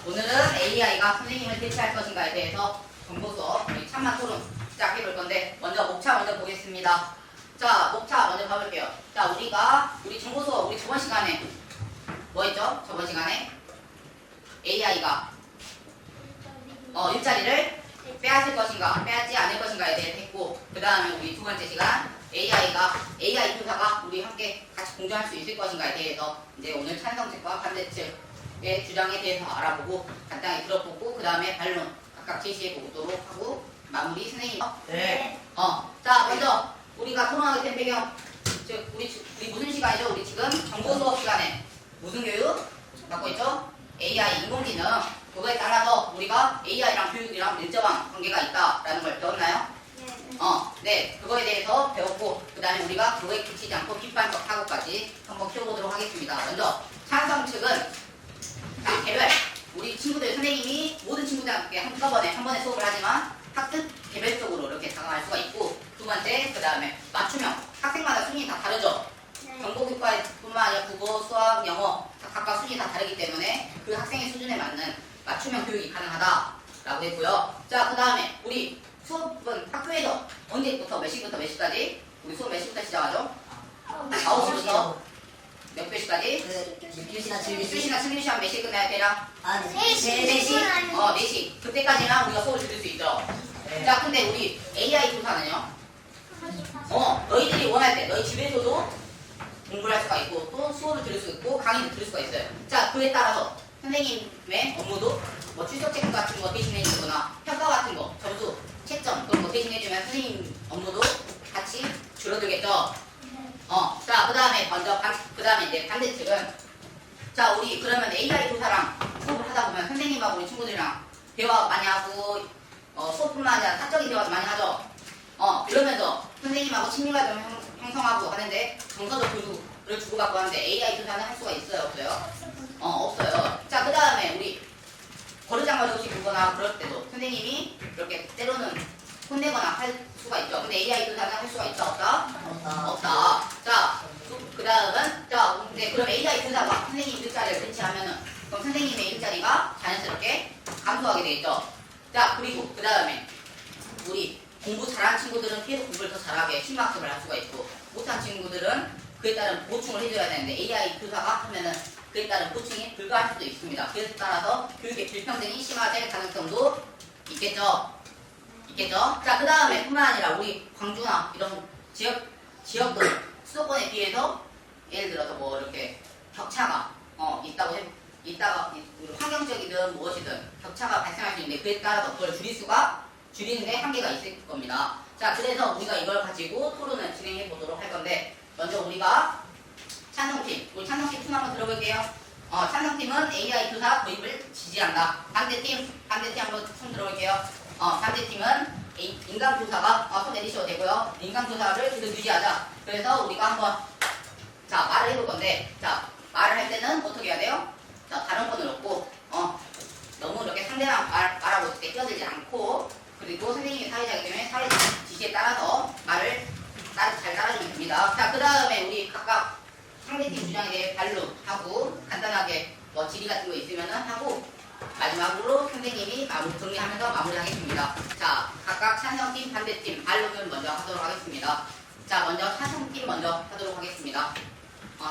오늘은 AI가 선생님을 대체할 것인가에 대해서 정보 수업 우리 참만 토론 시작해 볼 건데 먼저 목차 먼저 보겠습니다. 자, 목차 먼저 봐볼게요. 자, 우리 정보 수업 우리 저번 시간에 뭐 했죠? 저번 시간에 AI가 일자리를 빼앗을 것인가 빼앗지 않을 것인가에 대해 했고, 그 다음에 우리 두 번째 시간 AI 교사가 우리 함께 같이 공존할 수 있을 것인가에 대해서 이제 오늘 찬성 측과 반대 측의 주장에 대해서 알아보고 간단히 들어보고 그 다음에 반론 각각 제시해 보도록 하고 마무리 선생님. 네. 자, 먼저 우리가 토론하게 된 배경, 즉 우리 무슨 시간이죠? 우리 지금 정보 수업 시간에 무슨 교육 받고 있죠? AI 인공지능. 그거에 따라서 우리가 AI랑 교육이랑 밀접한 관계가 있다라는 걸 배웠나요? 네, 그거에 대해서 배웠고, 그 다음에 우리가 그거에 그치지 않고 비판적 사고까지 한번 키워보도록 하겠습니다. 먼저 찬성 측은 개별, 우리 친구들, 선생님이 모든 친구들한테 한꺼번에 한 번에 수업을 하지만 학습 개별적으로 이렇게 다가갈 수가 있고, 두 번째, 그 다음에 맞춤형, 학생마다 순위 다 다르죠. 정보교과뿐만 아니라 국어, 수학, 영어 각각 순위 다 다르기 때문에 그 학생의 수준에 맞는 맞춤형 교육이 가능하다라고 했고요. 자, 그 다음에 우리 수업은 학교에서 언제부터 몇 시부터 몇 시까지? 우리 수업 몇 시부터 시작하죠? 9시부터 몇 교시까지? 6교시나 6교시나 7교시 몇 시에 끝나야 되나? 4시. 4시. 그때까지만 우리가 수업을 들을 수 있죠. 자, 근데 우리 AI 교사는요? 너희들이 원할 때 너희 집에서도 공부를 할 수가 있고 또 수업을 들을 수 있고 강의를 들을 수가 있어요. 자, 그에 따라서 선생님의 업무도 뭐 출석 체크 같은 거 대신해 주거나 평가 같은 거, 점수, 채점 그런 거 대신해 주면 선생님 업무도 같이 줄어들겠죠. 자, 그 다음에 이제 반대측은, 자, 우리 그러면 AI 교사랑 수업을 하다 보면 선생님하고 우리 친구들이랑 대화 많이 하고 수업뿐만 아니라 사적인 대화도 많이 하죠. 그러면서 선생님하고 친밀감을 형성하고 하는데 정서적 교육을 주고받고 하는데 AI 교사는 할 수가 있어요, 없어요? 없어요. 자, 그 다음에 우리 버르장머리 보거나 그럴 때도 선생님이 이렇게 때로는 혼내거나 할 수가 있죠. 근데 AI 교사는 할 수가 있다, 없다? 없다. 자, 그 다음은, 자, 근데 그럼 AI 교사가 선생님 일자리를 배치하면은 그럼 선생님의 일자리가 자연스럽게 감소하게 되겠죠. 자, 그리고 그 다음에 우리 공부 잘하는 친구들은 계속 공부를 더 잘하게 심학습을 할 수가 있고, 못한 친구들은 그에 따른 보충을 해줘야 되는데 AI 교사가 하면은 그에 따른 보충이 불가할 수도 있습니다. 그래서 따라서 교육의 불평등이 심화될 가능성도 있겠죠. 자, 그 다음에 뿐만 아니라 우리 광주나 이런 지역들 수도권에 비해서 예를 들어서 뭐 이렇게 격차가 있다가 환경적이든 무엇이든 격차가 발생할 수 있는데 그에 따라서 그걸 줄이는데 한계가 있을 겁니다. 자, 그래서 우리가 이걸 가지고 토론을 진행해 보도록 할 건데, 먼저 우리가 우리 찬성팀 손 한번 들어볼게요. 찬성팀은 AI 교사 도입을 지지한다. 반대팀 한번 손 들어볼게요. 반대팀은 인간 교사가 손 내리셔도 되고요. 인간 교사를 계속 유지하자. 그래서 우리가 한번 말을 해볼 건데, 자, 말을 할 때는 어떻게 해야 돼요? 자, 발언권을 얻고 너무 이렇게 상대방 말하고 있을 때 끼어들지 않고, 그리고 선생님이 사회자이기 때문에 사회자 지시에 따라서 말을 잘 따라주면 됩니다. 자, 그 다음에 우리 각각 상대팀 주장에 대해 반론하고 간단하게 뭐 질의 같은 거 있으면은 하고 마지막으로 선생님이 정리하면서 마무리하겠습니다. 자, 각각 찬성팀, 반대팀 반론을 먼저 하도록 하겠습니다. 자, 먼저 찬성팀 먼저 하도록 하겠습니다.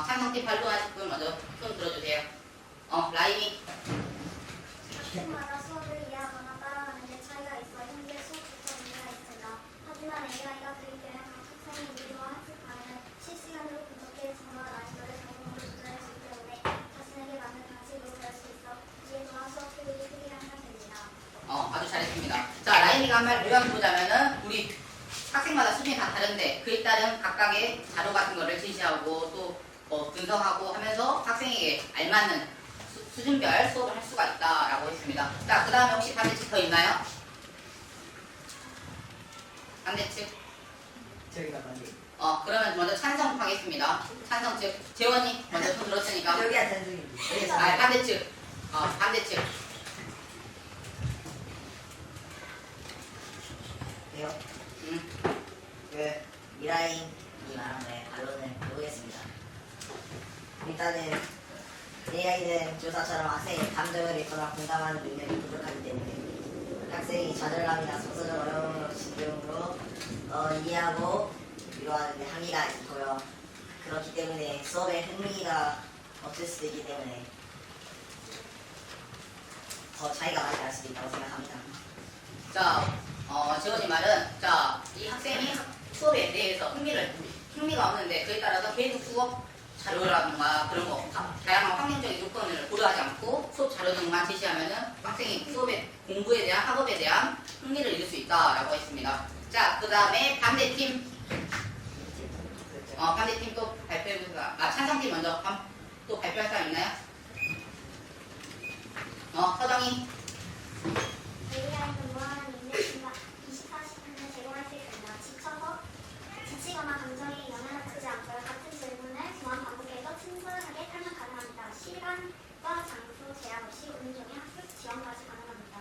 찬성팀 반론하실 분 먼저 손 들어주세요. 라임이. 학생마다 수업을 이해하거나 따라가는 데 차이가 있어 현재 수업부터 문제가 있습니다. 하지만 AI가 도입되면 각 학생이 우리와 학습하는 실시간으로 분석해 정말 난이도를 자동으로 조절할 수 있기 때문에 자신에게 맞는 방식으로 배울 수 있어 이에 더한 수업 효율이 크게 향상됩니다. 아주 잘했습니다. 자, 라임이가 한 말 요약해보자면은 우리 학생마다 수준이 다 다른데 그에 따른 각각의 자료 같은 거를 제시하고 또 분석하고 하면서 학생에게 알맞는 수준별 수업을 할 수가 있다라고 했습니다. 자, 그 다음에 혹시 반대측 더 있나요? 반대측? 저기가 반대. 그러면 먼저 찬성 하겠습니다. 찬성 측. 재원이 먼저 손 들었으니까. 여기가 찬성입니다. 반대측. 반대측. 돼요? 이라인이 말한 거에 반론을 해보겠습니다. 일단은 AI는 교사처럼 학생의 감정을 읽거나 공감하는 능력이 부족하기 때문에 학생이 좌절감이나 정서적 어려움으로 진동으로 이해하고 위로하는 데 한계가 있고요. 그렇기 때문에 수업에 흥미가 없을 수도 있기 때문에 더 차이가 많이 날 수도 있다고 생각합니다. 자, 지원이 말은, 자, 이 학생이 수업에 대해서 흥미가 없는데 그에 따라서 계속 수업 자료라든가 그런 거, 다양한 환경적인 조건을 고려하지 않고 수업 자료 등만 제시하면은 학생이 수업의 공부에 대한, 학업에 대한 흥미를 잃을 수 있다라고 했습니다. 자, 그 다음에 반대팀. 반대팀 또 발표해보세요. 찬성팀 먼저 또 발표할 사람 있나요? 서정이. AI는 무한한 인내심과 24시간을 제공할 수 있습니다. 지치거나 감정에 영향을 주지 않고요. 같은 질문을 무한 반복해서 친절하게 설명 가능합니다. 시간과 장소 제한 없이 온종일 학습 지원까지 가능합니다.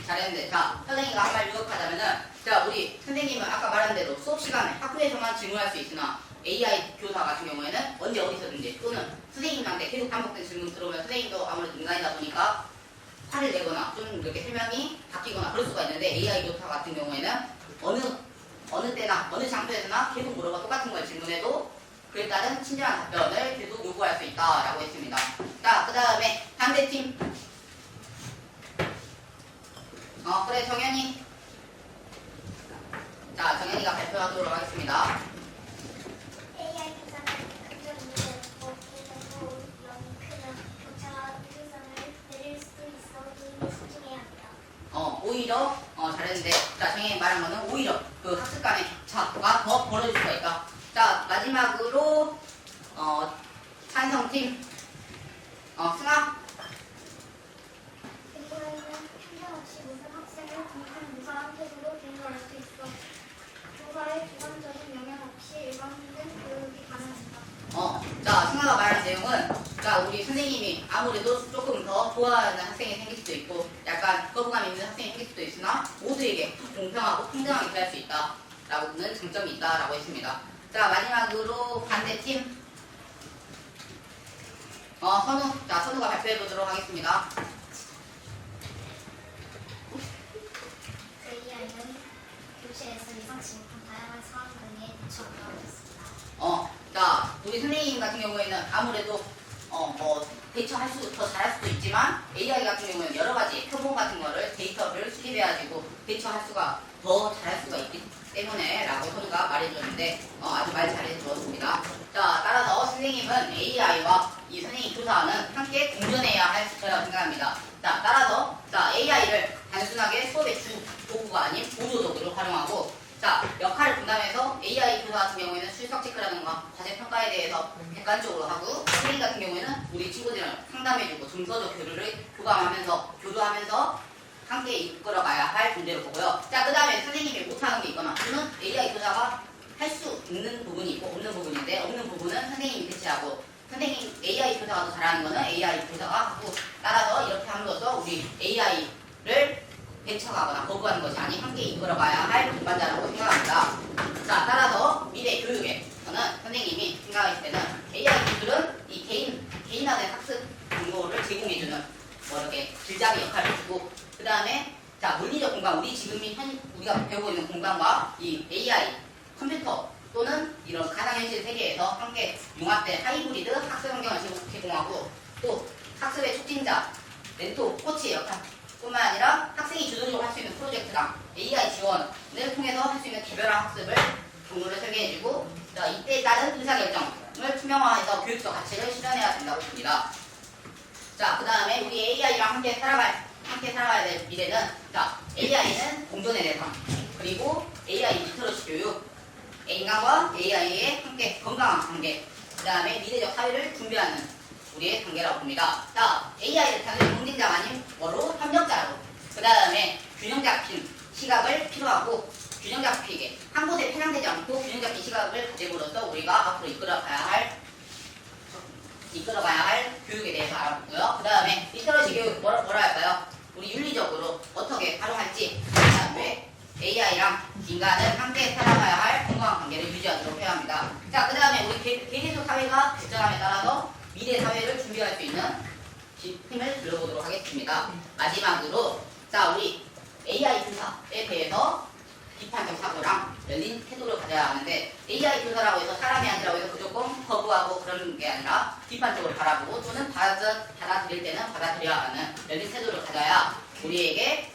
잘했는데, 자, 선생님과 한 말 요약하자면은, 자, 우리 선생님은 아까 말한 대로 수업 시간에 학교에서만 질문할 수 있으나 AI 교사 같은 경우에는 언제 어디서든지 또는 선생님한테 계속 반복된 질문 들어오면 선생님도 아무래도 인간이다 보니까 화를 내거나 좀 이렇게 설명이 바뀌거나 그럴 수가 있는데 AI 교사 같은 경우에는 어느 때나 어느 장소에서나 계속 물어봐 똑같은 걸 질문해도 그에 따른 친절한 답변을 계속 요구할 수 있다라고 했습니다. 자, 그 다음에 반대팀. 그래, 정현이. 자, 정현이가 발표하도록 하겠습니다. AI 기사는 감정 이해를 없고 그래서 영이 크면 교차가 유리선을 내릴 수 있어 개인이 집중해야 합니다. 오히려 잘했는데, 자, 정현이 말한 거는 오히려 그 학습 간의 격차가 더 벌어질 수가 있다. 자, 마지막으로 찬성팀. 승아. AI는 편견 없이 모든 학생을 공평 무사한 태도로 교육할 수 있어 교사의 주관적인 영향 없이 일관된 교육이 가능합니다. 자, 승아가 말한 내용은, 자, 우리 선생님이 아무래도 조금 더 좋아하는 학생이 생길 수도 있고, 약간 거부감 있는 학생이 생길 수도 있으나, 모두에게 공평하고 평등하게 대할 수 있다라고는 장점이 있다라고 했습니다. 자, 마지막으로 반대팀. 선우. 자, 선우가 발표해보도록 하겠습니다. AI는 교실에서 예상치 못한 다양한 상황 등에 대처하도록 하겠습니다. 자, 우리 선생님 같은 경우에는 아무래도 대처할 더 잘할 수도 있지만 AI 같은 경우에는 여러 가지 표본 같은 거를 데이터를 수집해가지고 대처할 수가 더 잘할 수가 있기 때문에 라고 선우가 말해줬는데 아주 말 잘해주었습니다. 자, 따라서 선생님은 AI와 이 선생님 교사는 함께 공존해야 할 거라고 생각합니다. 자, 따라서 자, AI를 단순하게 수업의 주 도구가 아닌 보조도구로 활용하고, 자, 역할을 분담해서 AI 교사 같은 경우에는 출석 체크라든가 과제 평가에 대해서 객관적으로 하고, 선생님 같은 경우에는 우리 친구들이랑 상담해주고 정서적 교류를 교류하면서 함께 이끌어가야 할 존재로 보고요. 자, 그 다음에 선생님이 못하는 게 있거나 또는 AI 교사가 할 수 있는 부분이 있고 없는 부분인데, 없는 부분은 선생님이 대체하고, 선생님 AI 교사가 더 잘하는 거는 AI 교사가 하고, 따라서 이렇게 함으로써 우리 AI를 대처하거나 거부하는 것이 아닌 함께 이끌어가야 할 동반자라고 생각합니다. 자, 따라서 미래 교육에서는 선생님이 생각했을 때는 AI 기술은 이 개인화된 학습 정보를 제공해주는 이렇게 길잡이 역할을 해주고, 그 다음에 자, 물리적 공간, 우리 지금이 우리가 배우고 있는 공간과 이 AI 컴퓨터 또는 이런 가상현실 세계에서 함께 융합된 하이브리드 학습 환경을 제공하고, 또 학습의 촉진자, 멘토, 코치의 역할뿐만 아니라 학생이 주도적으로 할 수 있는 프로젝트랑 AI 지원을 통해서 할 수 있는 개별화 학습을 경로를 설계해주고, 이때에 따른 의사결정을 투명화해서 교육적 가치를 실현해야 된다고 봅니다. 자, 그 다음에 우리 AI랑 함께 살아가야 될 미래는, 자, AI는 공존의 대상, 그리고 AI 리터러시 교육, 인간과 AI의 함께 건강한 관계, 그 다음에 미래적 사회를 준비하는 우리의 단계라고 봅니다. 자, AI를 단순히 경쟁자가 아닌 뭐로? 협력자로, 그 다음에 균형 잡힌 시각을 필요하고, 균형 잡히게 한 곳에 편향되지 않고 균형 잡힌 시각을 가짐으로써 우리가 앞으로 이끌어가야 할 교육에 대해서 알아보고요. 그 다음에 리터러시 교육 뭐라 할까요? 우리 윤리적으로 어떻게 활용할지, 그 다음에 AI랑 인간은 함께 살아가야 할 건강한 관계를 유지하도록 해야 합니다. 자, 그 다음에 우리 개개소 사회가 발전함에 따라서 미래 사회를 준비 유지할 수 있는 힘을 들어보도록 하겠습니다. 마지막으로 자 우리 AI 교사에 대해서 비판적 사고랑 열린 태도를 가져야 하는데 AI 교사라고 해서 사람이 아니라고 해서 무조건 거부하고 그런 게 아니라 비판적으로 바라보고 또는 받아들일 때는 받아들여야 하는 열린 태도를 가져야 우리에게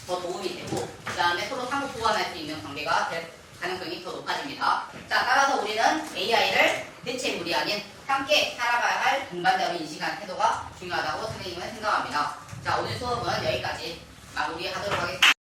더 도움이 되고 그 다음에 서로 상호 보완할 수 있는 관계가 될 가능성이 더 높아집니다. 자 따라서 우리는 AI를 대체물이 아닌 함께 살아가야 할 동반자로 인식하는 태도가 중요하다고 선생님은 생각합니다. 자 오늘 수업은 여기까지 마무리하도록 하겠습니다.